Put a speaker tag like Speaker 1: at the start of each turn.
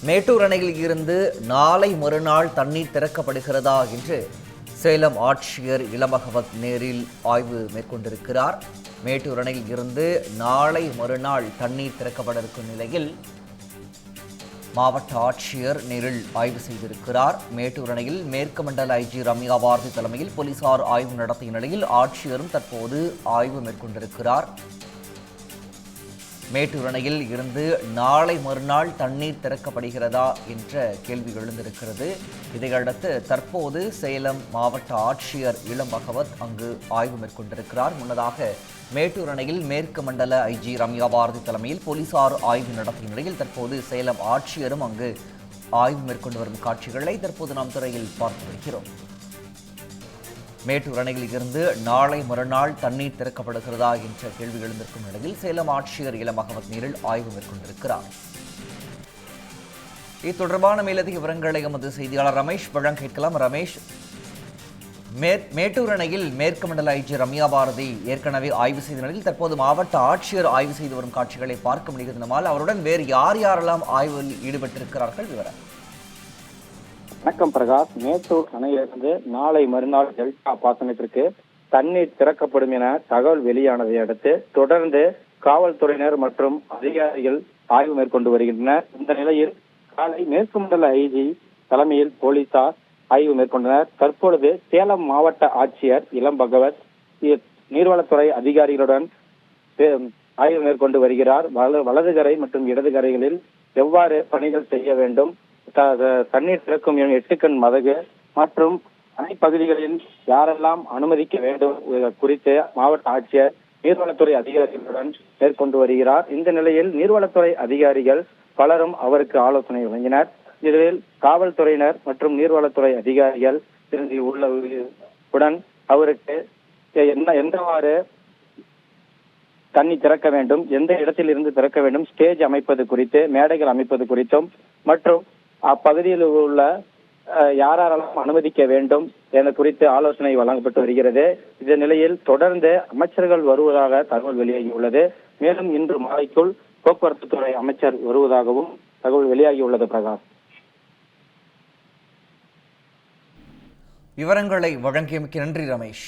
Speaker 1: மேட்டூர் அணையில் இருந்து நாளை மறுநாள் தண்ணீர் திறக்கப்படுகிறதா என்று சேலம் ஆட்சியர் இளம்பகவத் நேரில் ஆய்வு மேற்கொண்டிருக்கிறார். மேட்டூர் அணையில் இருந்து நாளை மறுநாள் தண்ணீர் திறக்கப்பட இருக்கும் நிலையில் மாவட்ட ஆட்சியர் நேரில் ஆய்வு செய்திருக்கிறார். மேட்டூர் அணையில் மேற்கு மண்டல ஐஜி ரம்யா பாரதி தலைமையில் போலீசார் ஆய்வு நடத்திய நிலையில் ஆட்சியரும் தற்போது ஆய்வு மேற்கொண்டிருக்கிறார். மேட்டூர் அணையில் இருந்து நாளை மறுநாள் தண்ணீர் திறக்கப்படுகிறதா என்ற கேள்வி எழுந்திருக்கிறது. இதையடுத்து தற்போது சேலம் மாவட்ட ஆட்சியர் இளம்பகவத் அங்கு ஆய்வு மேற்கொண்டிருக்கிறார். முன்னதாக மேட்டூர் அணையில் மேற்கு மண்டல ஐஜி ரம்யா பாரதி தலைமையில் போலீசார் ஆய்வு நடத்திய நிலையில் தற்போது சேலம் ஆட்சியரும் அங்கு ஆய்வு மேற்கொண்டு வரும் காட்சிகளை தற்போது நாம் திரையில் பார்த்து வருகிறோம். மேட்டூர் அணையில் இருந்து நாளை மறுநாள் தண்ணீர் திறக்கப்படுகிறதா என்ற கேள்வி எழுந்திருக்கும் நிலையில் சேலம் ஆட்சியர் இளம்பகவத் நேரில் ஆய்வு மேற்கொண்டிருக்கிறார். இது தொடர்பான மேலதிக விவரங்களை எமது செய்தியாளர் ரமேஷ் வழங்க கேட்கலாம். ரமேஷ், மேட்டூர் அணையில் மேற்கு மண்டல ஐஜி ரம்யா பாரதி ஏற்கனவே ஆய்வு செய்த நிலையில் தற்போது மாவட்ட ஆட்சியர் ஆய்வு செய்து வரும் காட்சிகளை பார்க்க முடிகிறது. அவருடன் வேறு யாரெல்லாம் ஆய்வில் ஈடுபட்டிருக்கிறார்கள்? விவரம்.
Speaker 2: வணக்கம் பிரகாஷ். மேட்டூர் அணையிலிருந்து நாளை மறுநாள் டெல்டா பாசனத்திற்கு தண்ணீர் திறக்கப்படும் என தகவல் வெளியானதை அடுத்து தொடர்ந்து காவல்துறையினர் மற்றும் அதிகாரிகள் ஆய்வு மேற்கொண்டு வருகின்றனர். இந்த நிலையில் காலை மேற்கு மண்டல ஐஜி தலைமையில் போலீசார் ஆய்வு மேற்கொண்டனர். தற்பொழுது சேலம் மாவட்ட ஆட்சியர் இளம்பகவத் நீர்வளத்துறை அதிகாரிகளுடன் ஆய்வு மேற்கொண்டு வருகிறார். வலதுகரை மற்றும் இடதுகரைகளில் எவ்வாறு பணிகள் செய்ய வேண்டும், தண்ணீர் திறக்கும் 8 கண் மதகு மற்றும் அணை பகுதிகளில் யாரெல்லாம் அனுமதிக்க வேண்டும் குறித்து மாவட்ட ஆட்சியர் நீர்வளத்துறை அதிகாரிகளுடன் மேற்கொண்டு வருகிறார். இந்த நிலையில் நீர்வளத்துறை அதிகாரிகள் பலரும் அவருக்கு ஆலோசனை வழங்கினர். இதில் காவல்துறையினர் மற்றும் நீர்வளத்துறை அதிகாரிகள் உடன் அவருக்கு எந்தவாறு தண்ணி திறக்க வேண்டும், எந்த இடத்தில் இருந்து திறக்க வேண்டும், ஸ்டேஜ் அமைப்பது குறித்து, மேடைகள் அமைப்பது குறித்தும் மற்றும் அப்பகுதியில் உள்ள யாரெல்லாம் அனுமதிக்க வேண்டும் என குறித்து ஆலோசனை வழங்கப்பட்டு வருகிறது. இந்த நிலையில் தொடர்ந்து அமைச்சர்கள் வருவதாக தகவல் வெளியாகியுள்ளது. மேலும் இன்று மாலைக்குள் போக்குவரத்து துறை அமைச்சர் வருவதாகவும் தகவல் வெளியாகியுள்ளது. பிரகாஷ்,
Speaker 1: விவரங்களை வழங்கியமைக்கு நன்றி ரமேஷ்.